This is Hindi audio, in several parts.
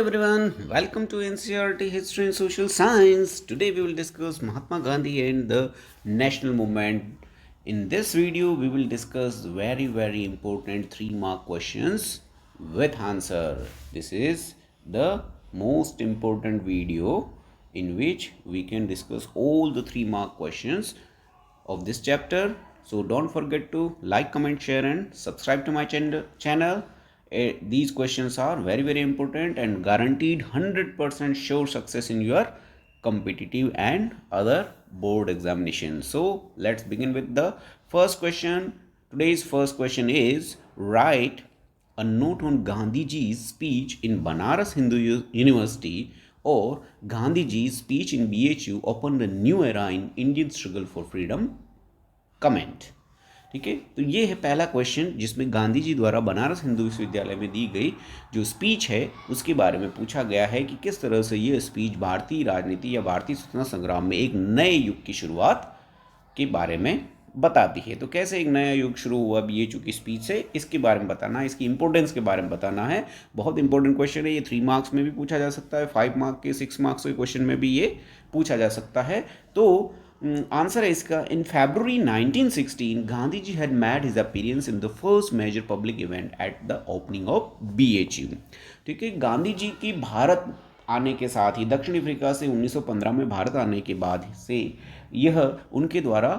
Everyone, welcome to NCRT History and Social Science. Today we will discuss Mahatma Gandhi and the national movement. In this video, we will discuss very important 3 mark questions with answer. This is the most important video in which we can discuss all the 3 mark questions of this chapter. So don't forget to like, comment, share and subscribe to my channel. These questions are very important and guaranteed 100% sure success in your competitive and other board examinations. So let's begin with the first question. Today's first question is, write a note on Gandhi Ji's speech in Banaras Hindu University or Gandhi Ji's speech in BHU opened a new era in Indian struggle for freedom. Comment. ठीक है, तो ये है पहला क्वेश्चन जिसमें गांधी जी द्वारा बनारस हिंदू विश्वविद्यालय में दी गई जो स्पीच है उसके बारे में पूछा गया है कि किस तरह से ये स्पीच भारतीय राजनीति या भारतीय स्वतंत्रता संग्राम में एक नए युग की शुरुआत के बारे में बताती है। तो कैसे एक नया युग शुरू हुआ बीएचयू की स्पीच से, इसके बारे में बताना है, इसकी इंपॉर्टेंस के बारे में बताना है। बहुत इंपॉर्टेंट क्वेश्चन है ये, 3 मार्क्स में भी पूछा जा सकता है, 5 मार्क के 6 मार्क्स के क्वेश्चन में भी ये पूछा जा सकता है। तो आंसर है इसका, in February 1916 Gandhi ji had made his appearance in the first major public event at the opening of BHU. ठीक है, गांधी जी की भारत आने के साथ ही, दक्षिण अफ्रीका से 1915 में भारत आने के बाद से यह उनके द्वारा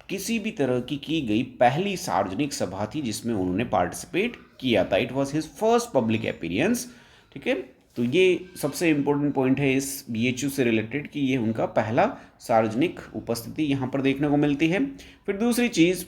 किसी भी तरह की गई पहली सार्वजनिक सभा थी जिसमें उन्होंने पार्टिसिपेट किया था। It was his first public appearance. ठीक है, तो ये सबसे इम्पोर्टेंट पॉइंट है इस बीएचयू से रिलेटेड कि ये उनका पहला सार्वजनिक उपस्थिति यहाँ पर देखने को मिलती है। फिर दूसरी चीज़,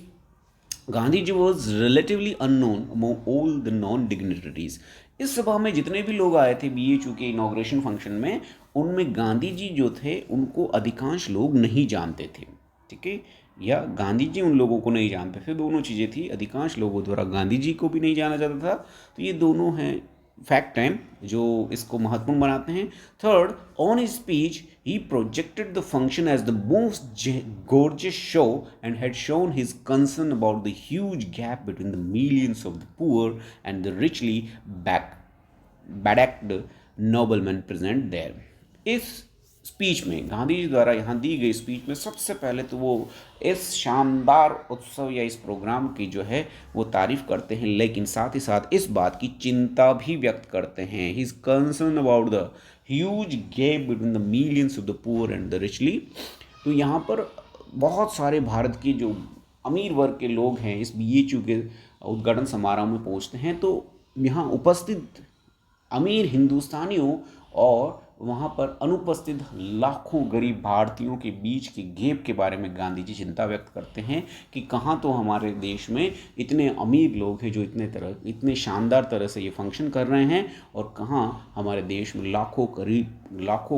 Gandhi ji was relatively unknown among all the non dignitaries. इस सभा में जितने भी लोग आए थे बीएचयू के इनॉग्रेशन फंक्शन में, उनमें गांधी जी जो थे उनको अधिकांश लोग नहीं जानते थे। ठीक है, या गांधी जी उन लोगों को नहीं जानते थे, दोनों चीज़ें थी। अधिकांश लोगों द्वारा गांधी जी को भी नहीं जाना जाता था। तो ये दोनों हैं फैक्ट हैं जो इसको महत्वपूर्ण बनाते हैं। Third, on his speech he projected the function as the most gorgeous show and had shown his concern about the huge gap between the millions of the poor and the richly bedecked noblemen present there. इस स्पीच में, गांधी जी द्वारा यहाँ दी गई स्पीच में, सबसे पहले तो वो इस शानदार उत्सव या इस प्रोग्राम की जो है वो तारीफ करते हैं, लेकिन साथ ही साथ इस बात की चिंता भी व्यक्त करते हैं। He is concern about the huge gap between the millions of the poor and the richly. तो यहाँ पर बहुत सारे भारत के जो अमीर वर्ग के लोग हैं इस बीएचयू के उद्घाटन समारोह में पहुँचते हैं, तो यहाँ उपस्थित अमीर हिंदुस्तानियों और वहाँ पर अनुपस्थित लाखों गरीब भारतीयों के बीच के गैप के बारे में गांधी जी चिंता व्यक्त करते हैं कि कहाँ तो हमारे देश में इतने अमीर लोग हैं जो इतने शानदार तरह से ये फंक्शन कर रहे हैं, और कहाँ हमारे देश में लाखों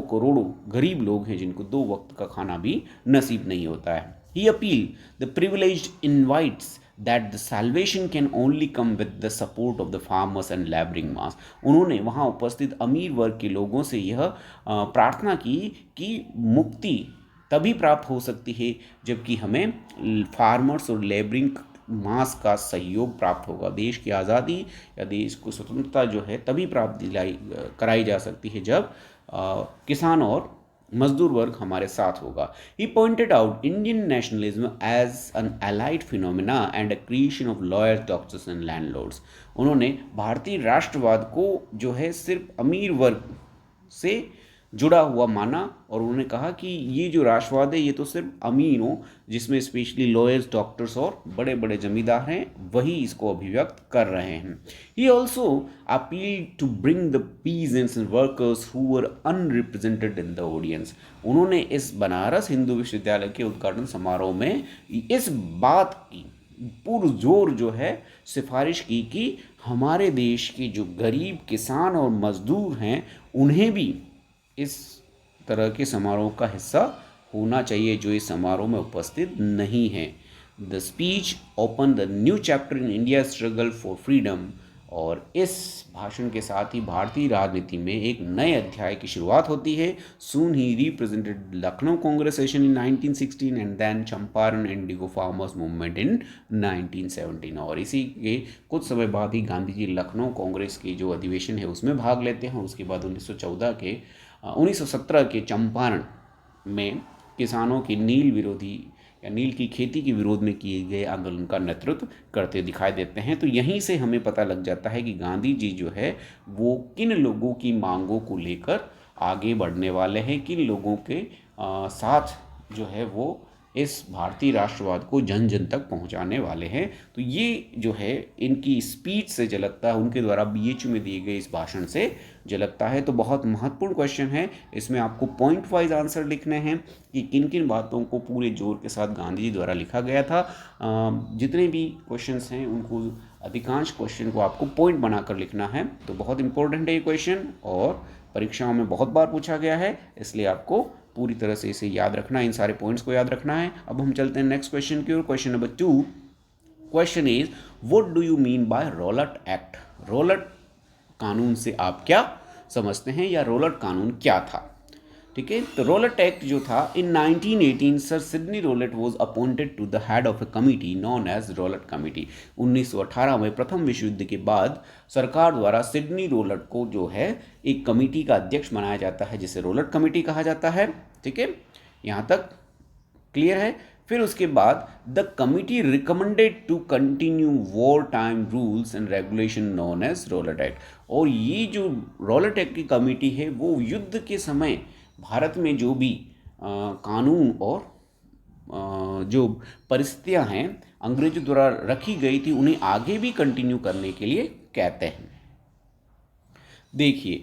करोड़ों गरीब लोग हैं जिनको 2 वक्त का खाना भी नसीब नहीं होता है। He appeal the privileged invites that the salvation can only come with the support of the farmers and laboring mass। उन्होंने वहाँ उपस्थित अमीर वर्ग के लोगों से यह प्रार्थना की कि मुक्ति तभी प्राप्त हो सकती है जबकि हमें फार्मर्स और लेबरिंग मास का सहयोग प्राप्त होगा। देश की आज़ादी या देश को स्वतंत्रता जो है तभी प्राप्त कराई जा सकती है जब किसान और मजदूर वर्ग हमारे साथ होगा। He pointed out Indian nationalism as an allied phenomena and a creation of lawyers, doctors and landlords. उन्होंने भारतीय राष्ट्रवाद को जो है सिर्फ अमीर वर्ग से जुड़ा हुआ माना, और उन्होंने कहा कि ये जो राष्ट्रवाद है ये तो सिर्फ अमीरों, जिसमें स्पेशली लॉयर्स, डॉक्टर्स और बड़े बड़े जमींदार हैं, वही इसको अभिव्यक्त कर रहे हैं। He also appeal to bring the peasants and workers who were unrepresented in the audience. उन्होंने इस बनारस हिंदू विश्वविद्यालय के उद्घाटन समारोह में इस बात की पुरजोर जो है सिफारिश की कि हमारे देश के जो गरीब किसान और मजदूर हैं उन्हें भी इस तरह के समारोह का हिस्सा होना चाहिए जो इस समारोह में उपस्थित नहीं है। The speech open the new chapter in India struggle for freedom और इस भाषण के साथ ही भारतीय राजनीति में एक नए अध्याय की शुरुआत होती है। Soon he represented Lucknow Congress session in 1916 and then Champaran indigo farmers movement in 1917। और इसी के कुछ समय बाद ही गांधी जी लखनऊ कांग्रेस की जो अधिवेशन है उसमें भाग लेते हैं। उसके बाद 1917 के चंपारण में किसानों की नील विरोधी या नील की खेती के विरोध में किए गए आंदोलन का नेतृत्व करते दिखाई देते हैं। तो यहीं से हमें पता लग जाता है कि गांधी जी जो है वो किन लोगों की मांगों को लेकर आगे बढ़ने वाले हैं, किन लोगों के साथ जो है वो इस भारतीय राष्ट्रवाद को जन जन तक पहुंचाने वाले हैं। तो ये जो है इनकी स्पीच से झलकता है, उनके द्वारा बीएचयू में दिए गए इस भाषण से झलकता है। तो बहुत महत्वपूर्ण क्वेश्चन है, इसमें आपको पॉइंट वाइज आंसर लिखने हैं कि किन किन बातों को पूरे जोर के साथ गांधी जी द्वारा लिखा गया था। जितने भी क्वेश्चंस हैं उनको अधिकांश क्वेश्चन को आपको पॉइंट बनाकर लिखना है। तो बहुत इंपॉर्टेंट है ये क्वेश्चन और परीक्षाओं में बहुत बार पूछा गया है, इसलिए आपको पूरी तरह से इसे याद रखना है, इन सारे पॉइंट्स को याद रखना है। अब हम चलते हैं नेक्स्ट क्वेश्चन की ओर। Question number 2 question is what do you mean by Rowlatt Act. Rowlatt कानून से आप क्या समझते हैं या रॉलट कानून क्या था। ठीक है, तो रॉलट एक्ट जो था in 1918 sir Sidney Rowlatt was appointed to the head of a committee known as Rowlatt committee. 1918 में प्रथम विश्व युद्ध के बाद सरकार द्वारा सिडनी रॉलट को जो है एक कमेटी का अध्यक्ष बनाया जाता है जिसे रॉलट कमेटी कहा जाता है। ठीक है, यहाँ तक क्लियर है। फिर उसके बाद the committee recommended to continue war time rules and regulation known as Rowlatt act. और ये जो रॉलट एक्ट की कमेटी है वो युद्ध के समय भारत में जो भी कानून और जो परिस्थितियां हैं अंग्रेजों द्वारा रखी गई थी उन्हें आगे भी कंटिन्यू करने के लिए कहते हैं। देखिए,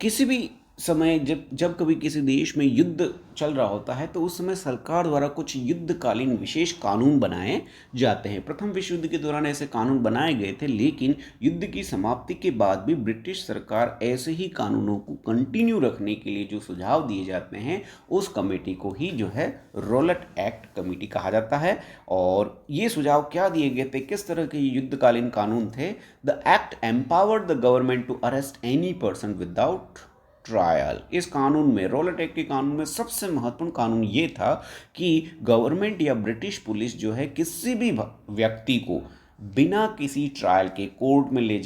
किसी भी समय जब कभी किसी देश में युद्ध चल रहा होता है तो उस समय सरकार द्वारा कुछ युद्धकालीन विशेष कानून बनाए जाते हैं। प्रथम विश्व युद्ध के दौरान ऐसे कानून बनाए गए थे, लेकिन युद्ध की समाप्ति के बाद भी ब्रिटिश सरकार ऐसे ही कानूनों को कंटिन्यू रखने के लिए जो सुझाव दिए जाते हैं उस कमेटी को ही जो है रॉलट एक्ट कमेटी कहा जाता है। और ये सुझाव क्या दिए गए थे, किस तरह के युद्धकालीन कानून थे। The act empowered the government to arrest any person without trial. इस कानून में, रॉलट एक्ट के कानून में सबसे महत्वपूर्ण कानून ये था कि गवर्नमेंट या ब्रिटिश पुलिस जो है किसी भी व्यक्ति को बिना किसी ट्रायल के कोर्ट में ले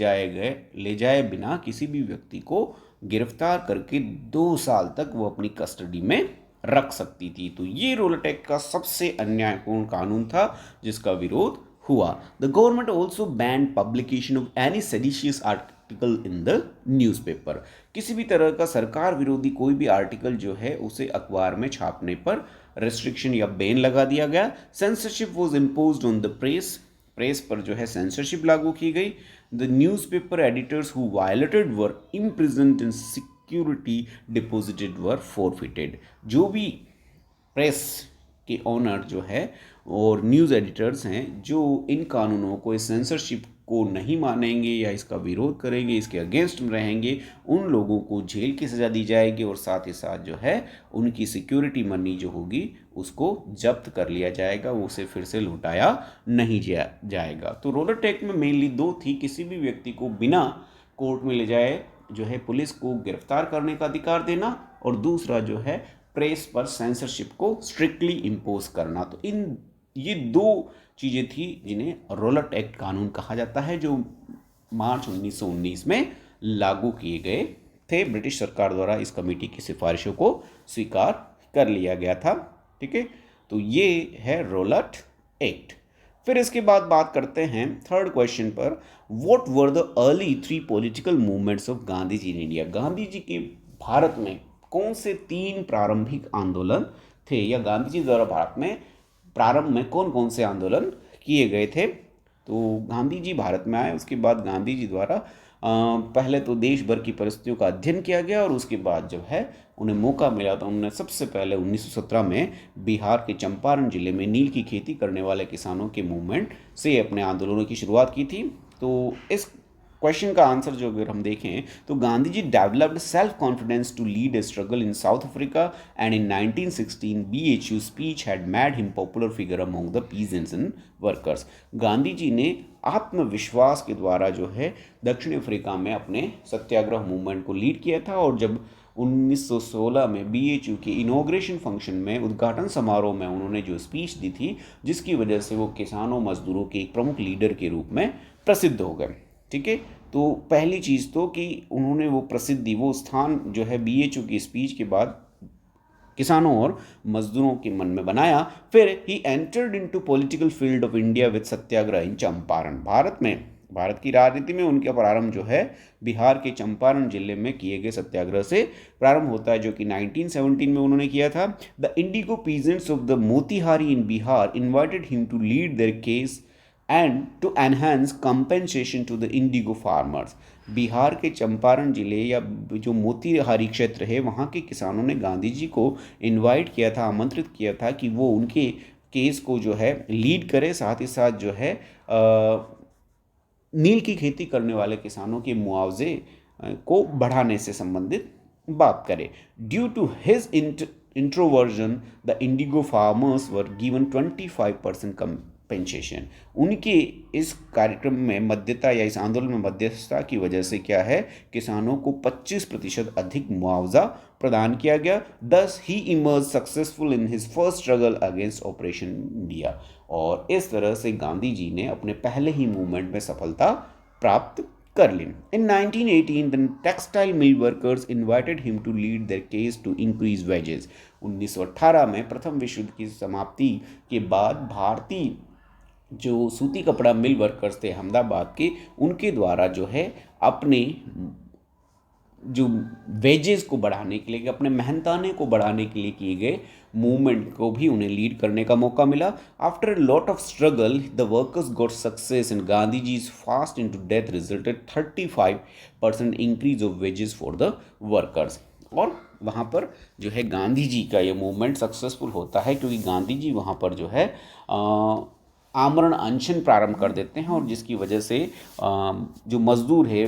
जाए बिना किसी भी व्यक्ति को गिरफ्तार करके 2 साल तक वो अपनी कस्टडी में रख सकती थी। तो ये रॉलट एक्ट का सबसे अन्यायपूर्ण कानून था जिसका विरोध हुआ। The government also ban publication of any seditious article in the newspaper. किसी भी तरह का सरकार विरोधी कोई भी आर्टिकल जो है उसे अखबार में छापने पर रेस्ट्रिक्शन या बैन लगा दिया गया। Censorship was imposed on the press पर जो है सेंसरशिप लागू की गई। The newspaper editors who violated were imprisoned and security deposited were forfeited. जो भी प्रेस के ऑनर जो है और न्यूज़ एडिटर्स हैं जो इन कानूनों को, इस सेंसरशिप को नहीं मानेंगे या इसका विरोध करेंगे, इसके अगेंस्ट रहेंगे, उन लोगों को जेल की सज़ा दी जाएगी और साथ ही साथ जो है उनकी सिक्योरिटी मनी जो होगी उसको जब्त कर लिया जाएगा, उसे फिर से लौटाया नहीं जाएगा। तो रॉलट एक्ट में मेनली 2 थी, किसी भी व्यक्ति को बिना कोर्ट में ले जाए जो है पुलिस को गिरफ्तार करने का अधिकार देना, और दूसरा जो है प्रेस पर सेंसरशिप को स्ट्रिक्टली इम्पोज करना। तो ये 2 चीज़ें थी जिन्हें रॉलट एक्ट कानून कहा जाता है, जो मार्च 1919 में लागू किए गए थे। ब्रिटिश सरकार द्वारा इस कमेटी की सिफारिशों को स्वीकार कर लिया गया था। ठीक है, तो ये है रॉलट एक्ट। फिर इसके बाद बात करते हैं थर्ड क्वेश्चन पर, what were the early 3 political movements of Gandhi ji in India. Gandhi ji के भारत में कौन से 3 प्रारंभिक आंदोलन थे, या गांधी जी द्वारा भारत में प्रारंभ में कौन कौन से आंदोलन किए गए थे। तो गांधी जी भारत में आए, उसके बाद गांधी जी द्वारा पहले तो देश भर की परिस्थितियों का अध्ययन किया गया और उसके बाद जब है उन्हें मौका मिला तो उन्होंने सबसे पहले 1917 में बिहार के चंपारण जिले में नील की खेती करने वाले किसानों के मूवमेंट से अपने आंदोलनों की शुरुआत की थी। तो इस क्वेश्चन का आंसर जो अगर हम देखें तो Gandhi ji developed self confidence to lead a struggle in South Africa and in 1916 BHU speech had made him popular figure among the peasants and workers. Gandhi ji ने आत्मविश्वास के द्वारा जो है दक्षिण अफ्रीका में अपने सत्याग्रह मूवमेंट को लीड किया था, और जब 1916 में BHU के इनॉग्रेशन फंक्शन में उद्घाटन समारोह में उन्होंने जो स्पीच दी थी, जिसकी वजह से वो किसानों मजदूरों के एक प्रमुख लीडर के रूप में प्रसिद्ध हो गए। ठीक है, तो पहली चीज़ तो कि उन्होंने वो प्रसिद्धि, वो स्थान जो है BHU की स्पीच के बाद किसानों और मजदूरों के मन में बनाया। फिर he entered into political field of India with satyagraha in Champaran. Bharat की राजनीति में उनका प्रारंभ जो है बिहार के चंपारण जिले में किए गए सत्याग्रह से प्रारंभ होता है, जो कि 1917 में उन्होंने किया था। The indigo peasants of the Motihari in Bihar invited him to lead their case and to enhance compensation to the indigo farmers. Bihar के चंपारण जिले या जो मोतिहारी क्षेत्र है, वहाँ के किसानों ने गांधी जी को इनवाइट किया था, आमंत्रित किया था कि वो उनके केस को जो है लीड करे, साथ ही साथ जो है नील की खेती करने वाले किसानों के मुआवजे को बढ़ाने से संबंधित बात करें। Due to his introversion the indigo farmers were given 25% compensation. उनके इस कार्यक्रम में मध्यता या इस आंदोलन में मध्यस्थता की वजह से क्या है, किसानों को 25% अधिक मुआवजा प्रदान किया गया। Thus he emerge successful in his first struggle against operation India. और इस तरह से गांधी जी ने अपने पहले ही मूवमेंट में सफलता प्राप्त कर ली। In 1918 the textile mill workers invited him to lead their case to increase wages. 1918 में प्रथम विश्व युद्ध की समाप्ति के बाद भारतीय जो सूती कपड़ा मिल वर्कर्स थे अहमदाबाद के, उनके द्वारा जो है अपने जो वेजेस को बढ़ाने के लिए, अपने मेहनताने को बढ़ाने के लिए किए गए मूवमेंट को भी उन्हें लीड करने का मौका मिला। After a lot of struggle the workers got success and Gandhi ji fast into death resulted 35% increase of wages for the workers. और वहाँ पर जो है गांधी जी का ये मूवमेंट सक्सेसफुल होता है, क्योंकि गांधी जी वहाँ पर जो है आमरण अनशन प्रारंभ कर देते हैं, और जिसकी वजह से जो मजदूर है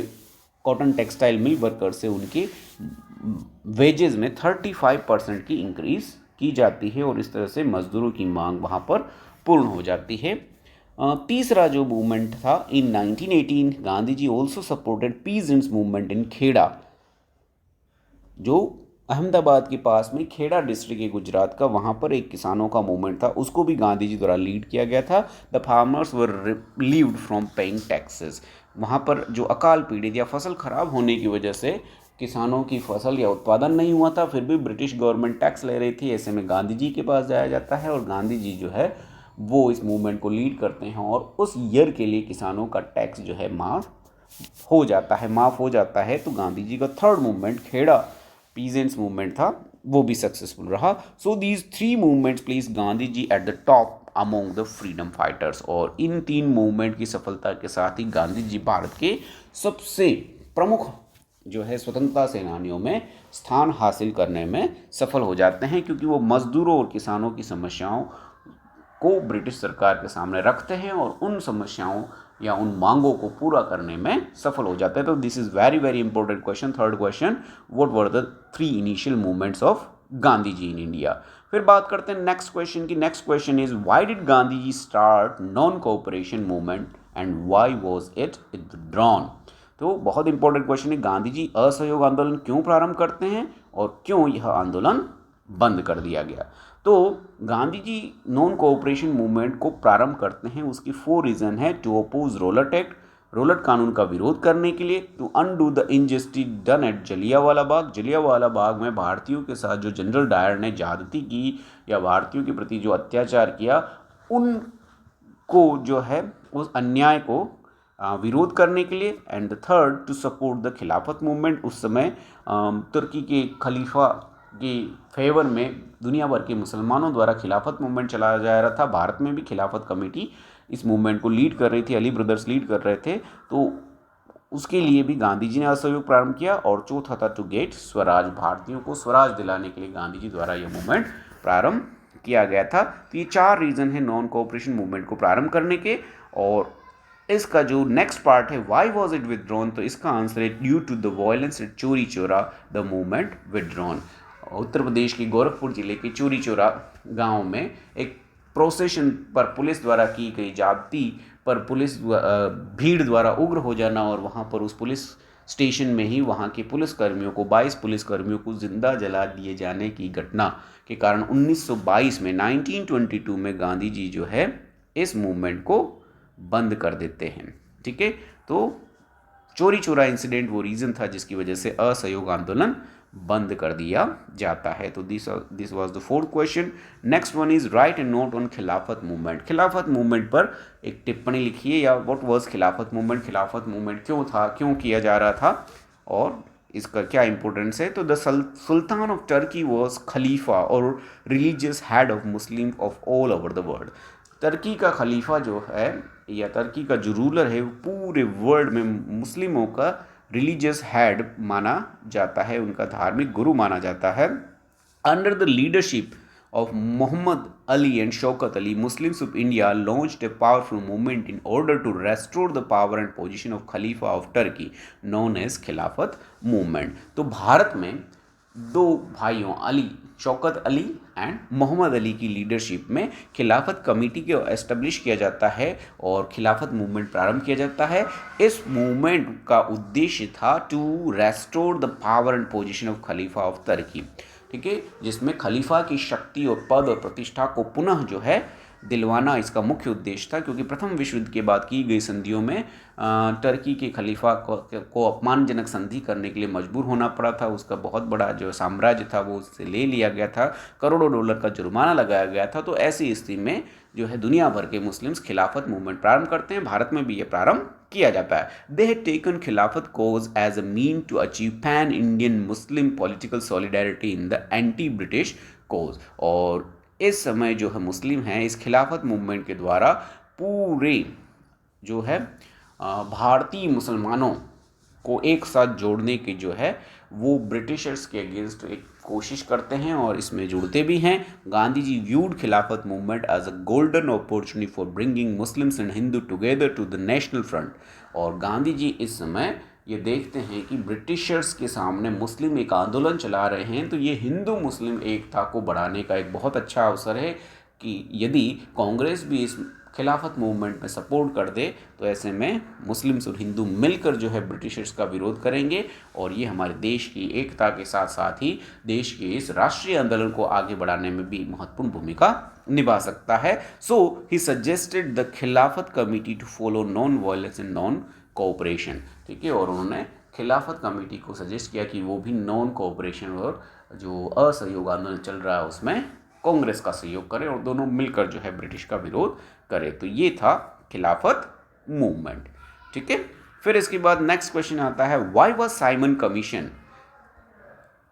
कॉटन टेक्सटाइल मिल वर्कर से उनके वेजेस में 35% की इंक्रीज की जाती है, और इस तरह से मजदूरों की मांग वहाँ पर पूर्ण हो जाती है। तीसरा जो मूवमेंट था in 1918 Gandhi ji also supported peasants movement in Kheda, जो अहमदाबाद के पास में खेड़ा डिस्ट्रिक्ट है गुजरात का, वहाँ पर एक किसानों का मूवमेंट था, उसको भी गांधी जी द्वारा लीड किया गया था। The farmers were relieved from paying taxes. वहाँ पर जो अकाल पीड़ित या फसल खराब होने की वजह से किसानों की फसल या उत्पादन नहीं हुआ था, फिर भी ब्रिटिश गवर्नमेंट टैक्स ले रही थी। ऐसे में गांधी जी के पास जाया जाता है और गांधी जी जो है वो इस मूवमेंट को लीड करते हैं, और उस ईयर के लिए किसानों का टैक्स जो है माफ़ हो जाता है। तो गांधी जी का third movement Kheda peasants movement था, वो भी सक्सेसफुल रहा। So these 3 movements place Gandhi ji at the top among the freedom fighters. और इन 3 मूवमेंट की सफलता के साथ ही गांधी जी भारत के सबसे प्रमुख जो है स्वतंत्रता सेनानियों में स्थान हासिल करने में सफल हो जाते हैं, क्योंकि वो मजदूरों और किसानों की समस्याओं को ब्रिटिश सरकार के सामने रखते हैं और उन समस्याओं या उन मांगों को पूरा करने में सफल हो जाते हैं। तो this is very very important question. Third question, what were the 3 initial movements of Gandhi ji in India. फिर बात करते हैं नेक्स्ट क्वेश्चन की। Next question is why did Gandhi ji start non cooperation movement and why was it withdrawn. तो बहुत इंपॉर्टेंट क्वेश्चन है, गांधी जी असहयोग आंदोलन क्यों प्रारंभ करते हैं और क्यों यह आंदोलन बंद कर दिया गया। तो Gandhi ji non cooperation movement को प्रारंभ करते हैं, उसकी 4 रीज़न है। To oppose Rowlatt act, Rowlatt कानून का विरोध करने के लिए। To undo the injustice done at Jallianwala Bagh, Jallianwala Bagh में भारतीयों के साथ जो जनरल डायर ने ज्यादती की या भारतीयों के प्रति जो अत्याचार किया, उनको जो है उस अन्याय को विरोध करने के लिए। And the third, to support the Khilafat movement. उस समय तुर्की के खलीफा के फेवर में दुनिया भर के मुसलमानों द्वारा खिलाफत मूवमेंट चलाया जा रहा था। भारत में भी खिलाफत कमेटी इस मूवमेंट को लीड कर रही थी, अली ब्रदर्स लीड कर रहे थे, तो उसके लिए भी गांधी जी ने असहयोग प्रारंभ किया। और चौथा था टू गेट स्वराज, भारतीयों को स्वराज दिलाने के लिए गांधी जी द्वारा यह मूवमेंट प्रारंभ किया गया था। तो ये 4 रीज़न है नॉन कोऑपरेशन मूवमेंट को प्रारंभ करने के। और इसका जो नेक्स्ट पार्ट है, वाई वॉज इट विदड्रॉन, तो इसका आंसर है due to the violence at Chauri Chaura the movement withdrawn. Uttar Pradesh के गोरखपुर जिले के चोरी चौरा गाँव में एक प्रोसेशन पर पुलिस द्वारा की गई जाब्ती पर पुलिस भीड़ द्वारा उग्र हो जाना और वहाँ पर उस पुलिस स्टेशन में ही वहाँ के पुलिसकर्मियों को 22 पुलिसकर्मियों को जिंदा जला दिए जाने की घटना के कारण 1922 में 1922 में गांधी जी जो है इस मूवमेंट को बंद कर देते हैं। ठीक है, तो चोरी चोरा इंसिडेंट वो रीज़न था जिसकी वजह से असहयोग आंदोलन बंद कर दिया जाता है। तो this was the fourth question. Next one is right and note on खिलाफत मूवमेंट। खिलाफत मूवमेंट पर एक टिप्पणी लिखिए, या व्हाट वाज खिलाफत मूवमेंट, खिलाफत मूवमेंट क्यों था, क्यों किया जा रहा था और इसका क्या इंपॉर्टेंस है। तो the sultan of Turkey was Khalifa और religious head of Muslim of all over the world. Turkey का खलीफा जो है या टर्की का जो रूलर है वो पूरे वर्ल्ड में मुस्लिमों का रिलीजियस हेड माना जाता है, उनका धार्मिक गुरु माना जाता है। Under the leadership of Muhammad Ali and Shaukat Ali, Muslims of India launched a powerful movement in order to restore the power and position of Khalifa of Turkey, known as Khilafat movement. तो भारत में दो भाइयों अली, शौकत अली एंड मोहम्मद अली की लीडरशिप में खिलाफत कमेटी को एस्टेब्लिश किया जाता है और खिलाफत मूवमेंट प्रारंभ किया जाता है। इस मूवमेंट का उद्देश्य था to restore the power and position of Khalifa of Turkey. ठीक है, जिसमें खलीफा की शक्ति और पद और प्रतिष्ठा को पुनः जो है दिलवाना इसका मुख्य उद्देश्य था, क्योंकि प्रथम विश्व युद्ध के बाद की गई संधियों में टर्की के खलीफा को अपमानजनक संधि करने के लिए मजबूर होना पड़ा था। उसका बहुत बड़ा जो साम्राज्य था वो उससे ले लिया गया था, करोड़ों डॉलर का जुर्माना लगाया गया था। तो ऐसी स्थिति में जो है दुनिया भर के मुस्लिम्स खिलाफत मूवमेंट प्रारंभ करते हैं, भारत में भी ये प्रारंभ किया जाता है। दे had taken Khilafat cause as a mean to achieve pan Indian Muslim political solidarity in the anti British cause. और इस समय जो है मुस्लिम हैं इस खिलाफत मूवमेंट के द्वारा पूरे जो है भारतीय मुसलमानों को एक साथ जोड़ने की जो है वो ब्रिटिशर्स के अगेंस्ट एक कोशिश करते हैं और इसमें जुड़ते भी हैं। Gandhi ji viewed Khilafat movement as a golden opportunity for bringing Muslims and Hindu together to the national front. और गांधी जी इस समय ये देखते हैं कि ब्रिटिशर्स के सामने मुस्लिम एक आंदोलन चला रहे हैं, तो ये हिंदू मुस्लिम एकता को बढ़ाने का एक बहुत अच्छा अवसर है कि यदि कांग्रेस भी इस खिलाफत मूवमेंट में सपोर्ट कर दे तो ऐसे में मुस्लिम्स और हिंदू मिलकर जो है ब्रिटिशर्स का विरोध करेंगे और ये हमारे देश की एकता के साथ साथ ही देश के इस राष्ट्रीय आंदोलन को आगे बढ़ाने में भी महत्वपूर्ण भूमिका निभा सकता है। So he suggested the Khilafat committee to follow non violence and non cooperation. ठीक है, और उन्होंने खिलाफत कमेटी को सजेस्ट किया कि वो भी नॉन कोऑपरेशन और जो असहयोग आंदोलन चल रहा है उसमें कांग्रेस का सहयोग करें और दोनों मिलकर जो है ब्रिटिश का विरोध करें। तो ये था खिलाफत मूवमेंट। ठीक है, फिर इसके बाद नेक्स्ट क्वेश्चन आता है, why was Simon commission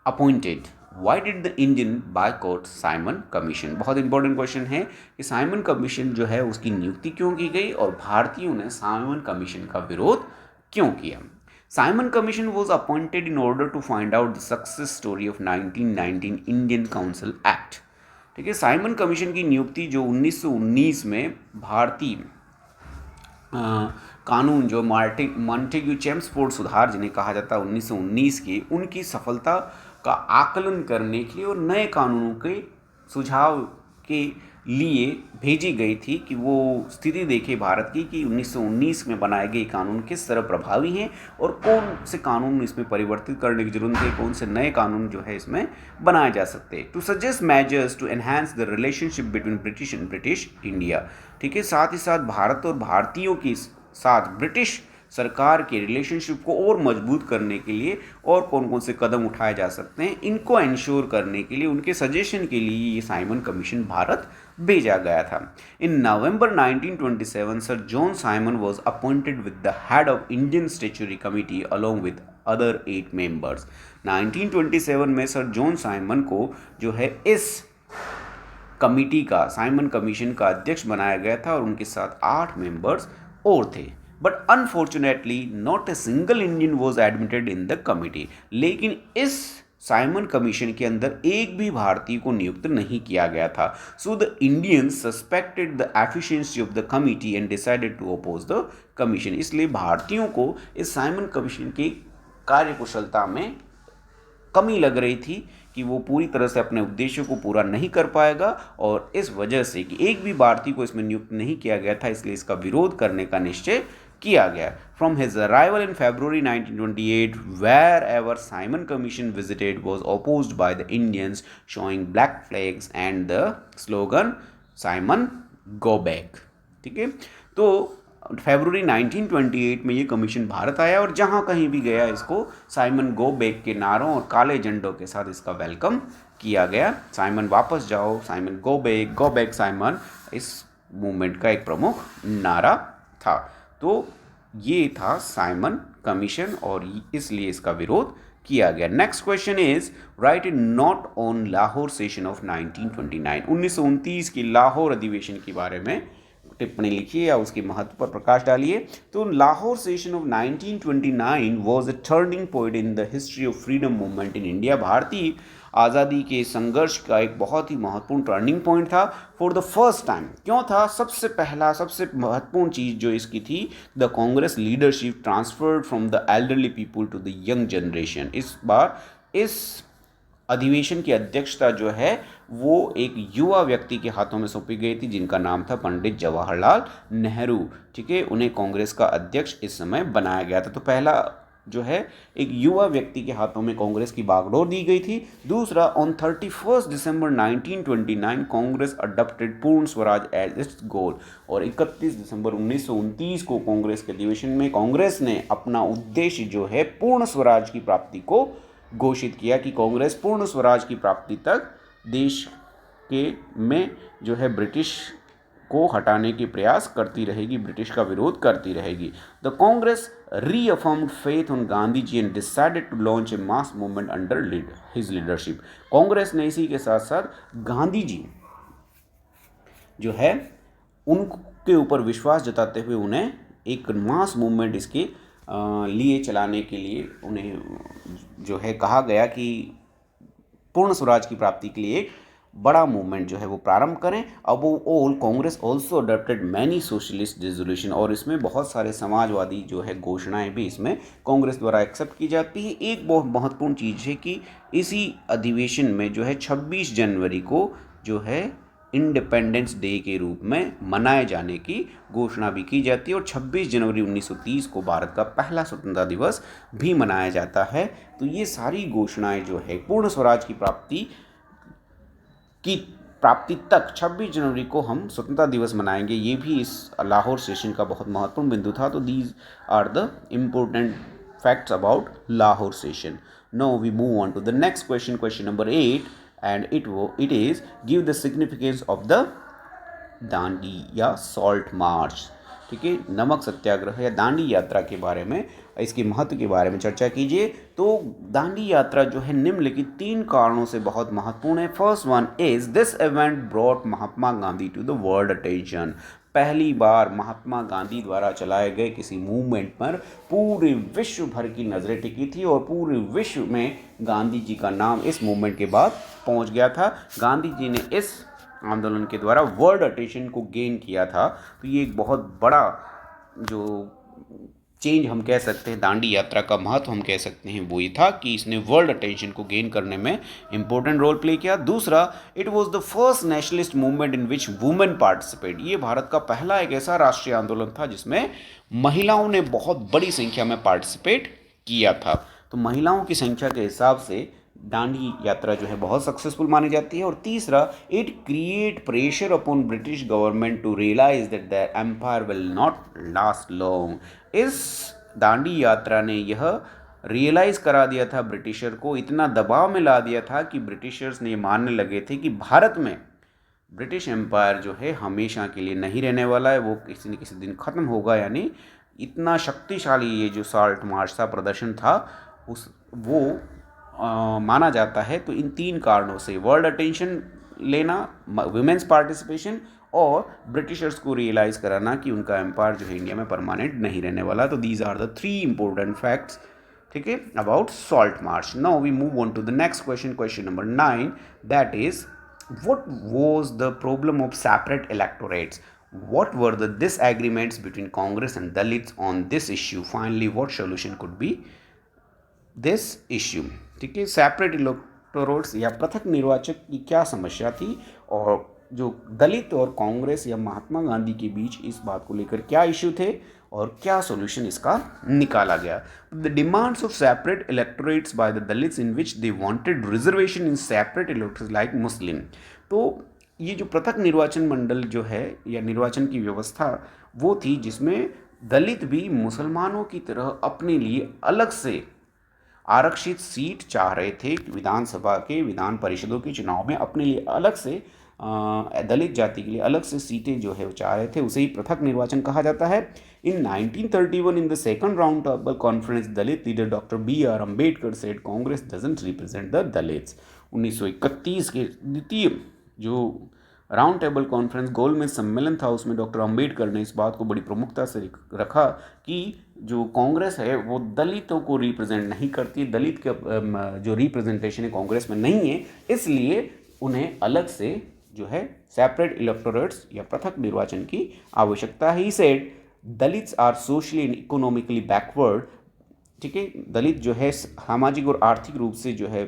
appointed, why did the Indian boycott Simon commission. बहुत इंपॉर्टेंट क्वेश्चन है कि साइमन कमीशन जो है उसकी नियुक्ति क्यों की गई और भारतीयों ने साइमन कमीशन का विरोध क्यों किया। Simon commission was appointed in order to find out the success story of 1919 Indian council act. ठीक है, साइमन कमीशन की नियुक्ति जो 1919 में भारतीय कानून जो मॉन्टेग्यू चेम्सफोर्ड सुधार जिन्हें कहा जाता है 1919 की, उनकी सफलता का आकलन करने के लिए और नए कानूनों के सुझाव के लिए भेजी गई थी कि वो स्थिति देखे भारत की कि 1919 में बनाए गए कानून किस तरह प्रभावी हैं और कौन से कानून इसमें परिवर्तित करने की जरूरत है, कौन से नए कानून जो है इसमें बनाए जा सकते हैं। To suggest measures to enhance the relationship between British and British India. ठीक है, साथ ही साथ भारत और भारतीयों के साथ ब्रिटिश सरकार के रिलेशनशिप को और मजबूत करने के लिए और कौन कौन से कदम उठाए जा सकते हैं, इनको इंश्योर करने के लिए उनके सजेशन के लिए ये साइमन कमीशन भारत भेजा गया था। इन नवंबर 1927 sir John Simon was appointed with the head of Indian statutory committee along with other 8 members. 1927 में सर जॉन साइमन को जो है इस कमिटी का, साइमन कमीशन का अध्यक्ष बनाया गया था और उनके साथ 8 मेंबर्स और थे। But unfortunately not a single Indian was admitted in the committee. लेकिन इस साइमन कमीशन के अंदर एक भी भारतीय को नियुक्त नहीं किया गया था। So the Indians suspected the efficiency of the committee and decided to oppose the commission. इसलिए भारतीयों को इस साइमन कमीशन की कार्यकुशलता में कमी लग रही थी कि वो पूरी तरह से अपने उद्देश्यों को पूरा नहीं कर पाएगा, और इस वजह से कि एक भी भारतीय को इसमें नियुक्त नहीं किया गया था, इसलिए इसका विरोध करने का निश्चय किया गया। From his arrival in February 1928, wherever Simon Commission visited was opposed by the Indians, showing black flags and the slogan Simon go back। ठीक है, तो फरवरी 1928 में ये कमीशन भारत आया और जहाँ कहीं भी गया इसको साइमन गो बैक के नारों और काले झंडों के साथ इसका वेलकम किया गया। साइमन वापस जाओ, साइमन गो बैक साइमन, इस मूवमेंट का एक प्रमुख नारा था। तो ये था साइमन कमीशन और इसलिए इसका विरोध किया गया। Next question is right in note on Lahore session of 1929। 1929 की लाहौर अधिवेशन के बारे में टिप्पणी लिखिए या उसके महत्व पर प्रकाश डालिए। तो Lahore session of 1929 was a turning point in the history of freedom movement in India. भारतीय आज़ादी के संघर्ष का एक बहुत ही महत्वपूर्ण टर्निंग पॉइंट था। फॉर द फर्स्ट टाइम, क्यों था? सबसे पहला सबसे महत्वपूर्ण चीज़ जो इसकी थी, the Congress leadership transferred from the elderly people to the young generation. इस बार इस अधिवेशन की अध्यक्षता जो है वो एक युवा व्यक्ति के हाथों में सौंपी गई थी जिनका नाम था पंडित जवाहरलाल नेहरू। ठीक है, उन्हें कांग्रेस का अध्यक्ष इस समय बनाया गया था। तो पहला जो है एक युवा व्यक्ति के हाथों में कांग्रेस की बागडोर दी गई थी। दूसरा, ऑन 31 दिसंबर 1929 कांग्रेस अडॉप्टेड पूर्ण स्वराज एज इट्स गोल। और 31 दिसंबर 1929 को कांग्रेस के अधिवेशन में कांग्रेस ने अपना उद्देश्य जो है पूर्ण स्वराज की प्राप्ति को घोषित किया कि कांग्रेस पूर्ण स्वराज की प्राप्ति तक देश के में जो है ब्रिटिश को हटाने के प्रयास करती रहेगी, ब्रिटिश का विरोध करती रहेगी। The Congress reaffirmed faith on Gandhi ji and decided to launch a mass movement under his leadership. Congress ने इसी के साथ साथ गांधी जी जो है उनके ऊपर विश्वास जताते हुए उन्हें एक मास मूवमेंट इसके लिए चलाने के लिए उन्हें जो है कहा गया कि पूर्ण स्वराज की प्राप्ति के लिए एक बड़ा मूवमेंट जो है वो प्रारंभ करें। अब वो all Congress also adopted many socialist resolution, और इसमें बहुत सारे समाजवादी जो है घोषणाएं भी इसमें कांग्रेस द्वारा एक्सेप्ट की जाती है। एक बहुत महत्वपूर्ण चीज़ है कि इसी अधिवेशन में जो है 26 जनवरी को जो है इंडिपेंडेंस डे के रूप में मनाए जाने की घोषणा भी की जाती है, और 26 जनवरी 1930 को भारत का पहला स्वतंत्रता दिवस भी मनाया जाता है। तो ये सारी घोषणाएं जो है पूर्ण स्वराज की प्राप्ति तक 26 जनवरी को हम स्वतंत्रता दिवस मनाएंगे, ये भी इस लाहौर सेशन का बहुत महत्वपूर्ण बिंदु था। तो these are the important facts about Lahore session. Now we move on to the next question, question number 8, and it is give the significance of the Dandi salt march. ठीक है, नमक सत्याग्रह या दांडी यात्रा के बारे में, इसके महत्व के बारे में चर्चा कीजिए। तो दांडी यात्रा जो है निम्नलिखित 3 कारणों से बहुत महत्वपूर्ण है। First one is this event brought Mahatma Gandhi to the world attention. पहली बार महात्मा गांधी द्वारा चलाए गए किसी मूवमेंट पर पूरे विश्व भर की नज़रें टिकी थी और पूरे विश्व में गांधी जी का नाम इस मूवमेंट के बाद पहुंच गया था। गांधी जी ने इस आंदोलन के द्वारा वर्ल्ड अटेंशन को गेन किया था। तो ये एक बहुत बड़ा जो चेंज हम कह सकते हैं, दांडी यात्रा का महत्व हम कह सकते हैं, वो ये था कि इसने वर्ल्ड अटेंशन को गेन करने में इंपॉर्टेंट रोल प्ले किया। दूसरा, it was the first nationalist movement in which women participate. ये भारत का पहला एक ऐसा राष्ट्रीय आंदोलन था जिसमें महिलाओं ने बहुत बड़ी संख्या में पार्टिसिपेट किया था। तो महिलाओं की संख्या के हिसाब से दांडी यात्रा जो है बहुत सक्सेसफुल मानी जाती है। और तीसरा, it create pressure upon British government to realize that the empire will not last long. इस दांडी यात्रा ने यह रियलाइज़ करा दिया था ब्रिटिशर को, इतना दबाव में ला दिया था कि ब्रिटिशर्स ने ये मानने लगे थे कि भारत में ब्रिटिश एम्पायर जो है हमेशा के लिए नहीं रहने वाला है, वो किसी न किसी दिन ख़त्म होगा। यानी इतना शक्तिशाली ये जो सॉल्ट मार्च था, प्रदर्शन था, वो माना जाता है। तो इन 3 कारणों से वर्ल्ड अटेंशन लेना, वुमेन्स पार्टिसिपेशन और ब्रिटिशर्स को रियलाइज़ कराना कि उनका एम्पायर जो है इंडिया में परमानेंट नहीं रहने वाला। तो these are the 3 important facts. ठीक है, about salt march. Now we move on to the next question, question number 9, that is what was the problem of separate electorates? What were the disagreements between Congress and Dalits on this issue? Finally, what solution could be this issue? ठीक है, सेपरेट इलेक्टोरेट्स या पृथक निर्वाचक की क्या समस्या थी और जो दलित और कांग्रेस या महात्मा गांधी के बीच इस बात को लेकर क्या इश्यू थे और क्या सॉल्यूशन इसका निकाला गया. The demands of separate electorates by the Dalits in which they wanted reservation in separate electorates like Muslim. तो ये जो पृथक निर्वाचन मंडल जो है या निर्वाचन की व्यवस्था वो थी जिसमें दलित भी मुसलमानों की तरह अपने लिए अलग से आरक्षित सीट चाह रहे थे. विधानसभा के विधान परिषदों के चुनाव में अपने लिए अलग से दलित जाति के लिए अलग से सीटें जो है वो चाह रहे थे. उसे ही पृथक निर्वाचन कहा जाता है. इन 1931 in the second round table conference Dalit leader doctor B.R. Ambedkar said Congress doesn't represent the Dalits. 1931 के द्वितीय जो राउंड टेबल कॉन्फ्रेंस गोल में सम्मेलन था उसमें डॉक्टर अम्बेडकर ने इस बात को बड़ी प्रमुखता से रखा कि जो कांग्रेस है वो दलितों को रिप्रेजेंट नहीं करती, दलित का जो रिप्रेजेंटेशन है कांग्रेस में नहीं है, इसलिए उन्हें अलग से जो है सेपरेट इलेक्टोरेट्स या पृथक निर्वाचन की आवश्यकता है. He said Dalits are socially and economically backward. ठीक है, दलित जो है सामाजिक और आर्थिक रूप से जो है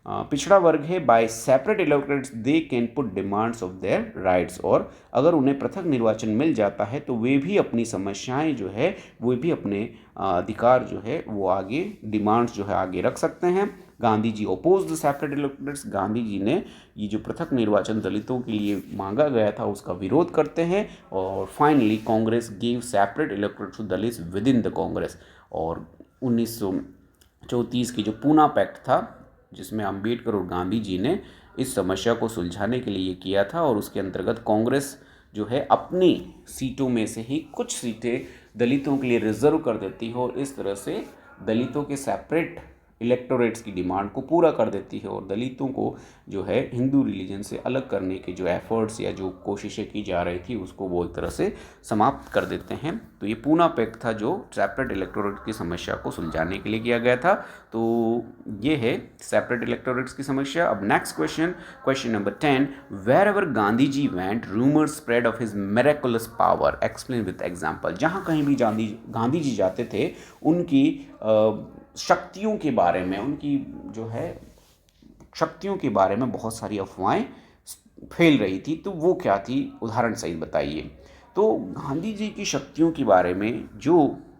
पिछड़ा वर्ग है. By separate electorates they can put demands of their rights. और अगर उन्हें पृथक निर्वाचन मिल जाता है तो वे भी अपनी समस्याएं जो है वो भी अपने अधिकार जो है वो आगे डिमांड्स जो है आगे रख सकते हैं. Gandhi ji oppose the separate electorates. Gandhi ji ने ये जो पृथक निर्वाचन दलितों के लिए मांगा गया था उसका विरोध करते हैं. और finally Congress give separate electorates to Dalits within the Congress. और 1934 की जो पूना पैक्ट था जिसमें अंबेडकर और गांधी जी ने इस समस्या को सुलझाने के लिए ये किया था और उसके अंतर्गत कांग्रेस जो है अपनी सीटों में से ही कुछ सीटें दलितों के लिए रिजर्व कर देती है और इस तरह से दलितों के सेपरेट इलेक्टोरेट्स की डिमांड को पूरा कर देती है और दलितों को जो है हिंदू रिलीजन से अलग करने के जो एफर्ट्स या जो कोशिशें की जा रही थी उसको वो एक तरह से समाप्त कर देते हैं. तो ये पूना पैक्ट था जो सेपरेट इलेक्टोरेट की समस्या को सुलझाने के लिए किया गया था. तो ये है सेपरेट इलेक्टोरेट्स की समस्या. अब next question, question number 10, wherever Gandhi ji went rumours spread of his miraculous power, explain with example. जहाँ कहीं भी गांधी जी जाते थे उनकी शक्तियों के बारे में, उनकी जो है शक्तियों के बारे में बहुत सारी अफवाहें फैल रही थी. तो वो क्या थी, उदाहरण सहित बताइए. तो गांधी जी की शक्तियों के बारे में जो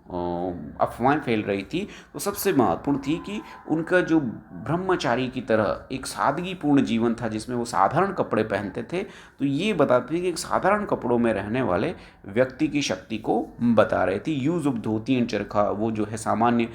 अफवाहें फैल रही थी तो सबसे महत्वपूर्ण थी कि उनका जो ब्रह्मचारी की तरह एक सादगीपूर्ण जीवन था जिसमें वो साधारण कपड़े पहनते थे. तो ये बताते थे कि एक साधारण कपड़ों में रहने वाले व्यक्ति की शक्ति को बता रहे थे. यूज़ ऑफ धोती एंड चरखा, वो जो है सामान्य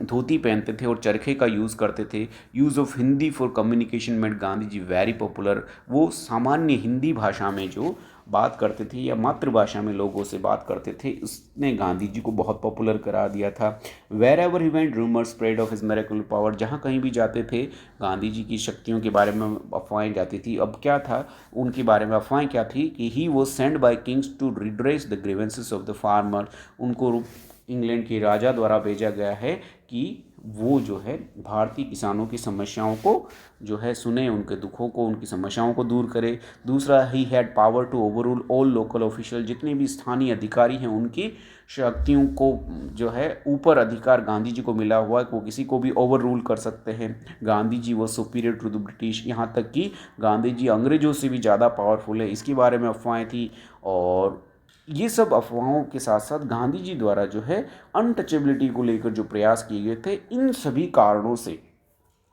धोती पहनते थे और चरखे का यूज़ करते थे. Use of Hindi for communication made Gandhi ji very popular. वो सामान्य हिंदी भाषा में जो बात करते थे या मातृभाषा में लोगों से बात करते थे उसने गांधी जी को बहुत पॉपुलर करा दिया था. Wherever he went rumour spread of his miraculous power. जहाँ कहीं भी जाते थे गांधी जी की शक्तियों के बारे में अफवाहें जाती थी. अब क्या था उनके बारे में अफवाहें क्या थी कि he was send by kings to redress the grievances of the farmer. उनको इंग्लैंड के राजा द्वारा भेजा गया है कि वो जो है भारतीय किसानों की समस्याओं को जो है सुने, उनके दुखों को, उनकी समस्याओं को दूर करे. दूसरा, he had power to overrule all local official. जितने भी स्थानीय अधिकारी हैं उनकी शक्तियों को जो है ऊपर अधिकार गांधी जी को मिला हुआ है, वो किसी को भी ओवर रूल कर सकते हैं. गांधी जी वो सुपीरियर टू द ब्रिटिश. यहाँ तक कि गांधी जी अंग्रेजों से भी ज़्यादा पावरफुल है, इसके बारे में अफवाहें थी. और ये सब अफवाहों के साथ साथ गांधी जी द्वारा जो है अनटचेबिलिटी को लेकर जो प्रयास किए गए थे, इन सभी कारणों से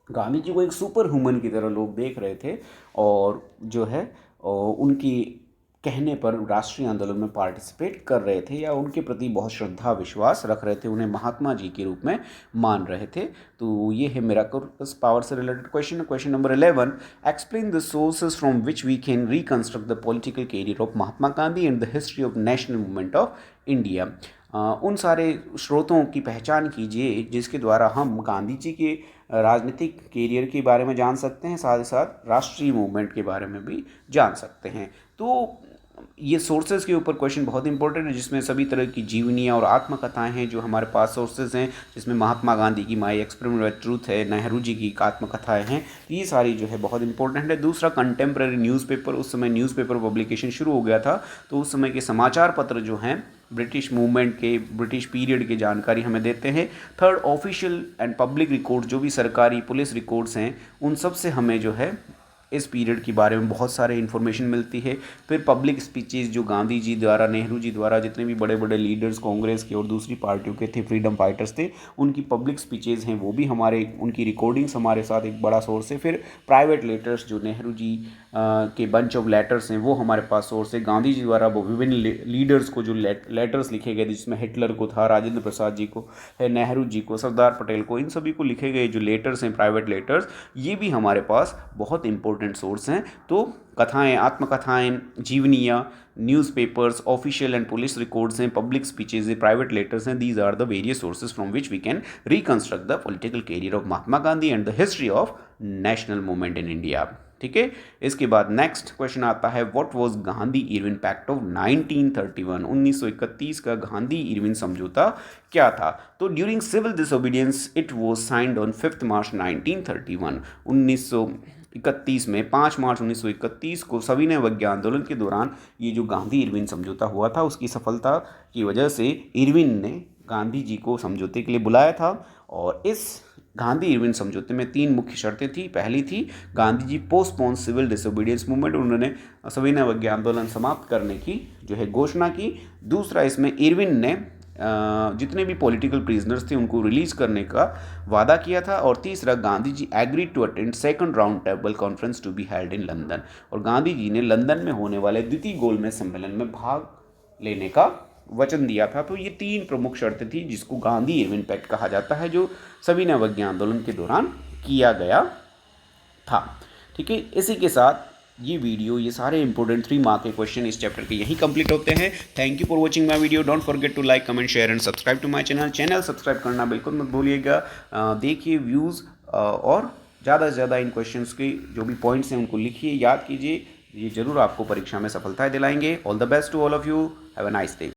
गांधी जी को एक सुपर ह्यूमन की तरह लोग देख रहे थे और जो है उनकी कहने पर राष्ट्रीय आंदोलन में पार्टिसिपेट कर रहे थे या उनके प्रति बहुत श्रद्धा विश्वास रख रहे थे, उन्हें महात्मा जी के रूप में मान रहे थे. तो ये है मिरेकुलस पावर से related question. Question number 11, explain the sources from which we can reconstruct the political career of Mahatma Gandhi and the history of national movement of India. उन सारे स्रोतों की पहचान कीजिए जिसके द्वारा हम गांधी जी के राजनीतिक कैरियर के बारे में जान सकते हैं, साथ ही साथ राष्ट्रीय मूवमेंट के बारे में भी जान सकते हैं. तो ये सोर्सेज के ऊपर क्वेश्चन बहुत इंपॉर्टेंट है, जिसमें सभी तरह की जीवनियाँ और आत्मकथाएं हैं जो हमारे पास सोर्सेज हैं, जिसमें महात्मा गांधी की माई एक्सपेरिमेंट विद ट्रूथ है, नेहरू जी की आत्मकथाएं हैं। ये सारी जो है बहुत इंपॉर्टेंट है। दूसरा, कंटेम्प्रेरी न्यूज़पेपर, उस समय न्यूज़पेपर पब्लिकेशन शुरू हो गया था, तो उस समय के समाचार पत्र जो हैं ब्रिटिश मूवमेंट के, ब्रिटिश पीरियड की जानकारी हमें देते हैं। Third, official and public record, जो भी सरकारी पुलिस रिकॉर्ड्स हैं, उन सब से हमें जो है इस पीरियड के बारे में बहुत सारे इन्फॉर्मेशन मिलती है। फिर पब्लिक स्पीचेस जो गांधी जी द्वारा, नेहरू जी द्वारा, जितने भी बड़े बड़े लीडर्स कांग्रेस के और दूसरी पार्टियों के थे, फ्रीडम फाइटर्स थे, उनकी पब्लिक स्पीचेस हैं, वो भी हमारे, उनकी रिकॉर्डिंग्स हमारे साथ एक बड़ा सोर्स है। फिर प्राइवेट लेटर्स, जो नेहरू जी के बंच ऑफ लेटर्स हैं, वो हमारे पास सोर्स है। गांधी जी द्वारा वो विभिन्न लीडर्स को जो लेटर्स लिखे गए, जिसमें हिटलर को था, राजेंद्र प्रसाद जी को है, नेहरू जी को, सरदार पटेल को, इन सभी को लिखे गए जो लेटर्स हैं, प्राइवेट लेटर्स, ये भी हमारे पास बहुत इंपॉर्टेंट सोर्स हैं। तो कथाएं, आत्मकथाएं, जीवनियाँ, newspapers, official and police records हैं, पब्लिक स्पीचेज हैं, प्राइवेट लेटर्स हैं, these are the various sources from which we can reconstruct the political career of Mahatma Gandhi and the history of national movement in India. ठीक है। इसके बाद नेक्स्ट क्वेश्चन आता है, what was Gandhi Irwin pact of 1931, 1931 का गांधी इरविन समझौता क्या था? तो during civil disobedience it was signed on 5 मार्च 1931, 1931 में 5 मार्च 1931 को सविनय अवज्ञा आंदोलन के दौरान ये जो गांधी इरविन समझौता हुआ था, उसकी सफलता की वजह से इरविन ने गांधी जी को समझौते के लिए बुलाया था। और इस गांधी इरविन समझौते में 3 मुख्य शर्तें थी। पहली थी, Gandhi ji postpone civil disobedience movement, उन्होंने सविनय अवज्ञा आंदोलन समाप्त करने की जो है घोषणा की। दूसरा, इसमें इरविन ने जितने भी पॉलिटिकल प्रिजनर्स थे उनको रिलीज करने का वादा किया था। और तीसरा, Gandhi ji agree to attend second round table conference to be held in London, और गांधी जी ने लंदन में होने वाले द्वितीय गोलमेज सम्मेलन में भाग लेने का वचन दिया था। तो ये 3 प्रमुख शर्तें थी जिसको गांधी इरविन पैक्ट कहा जाता है, जो सविनय अवज्ञा आंदोलन के दौरान किया गया था। ठीक है। इसी के साथ ये वीडियो, ये सारे इंपॉर्टेंट 3 मार्क के क्वेश्चन इस चैप्टर के यहीं कंप्लीट होते हैं। Thank you for watching my video. Don't forget to like, comment, share and subscribe to my channel subscribe करना बिल्कुल मत भूलिएगा। देखिए व्यूज़ और ज़्यादा से ज़्यादा इन क्वेश्चंस के जो भी पॉइंट्स हैं उनको लिखिए, याद कीजिए, ये जरूर आपको परीक्षा में सफलताएं दिलाएंगे। All the best to all of you, have a nice day.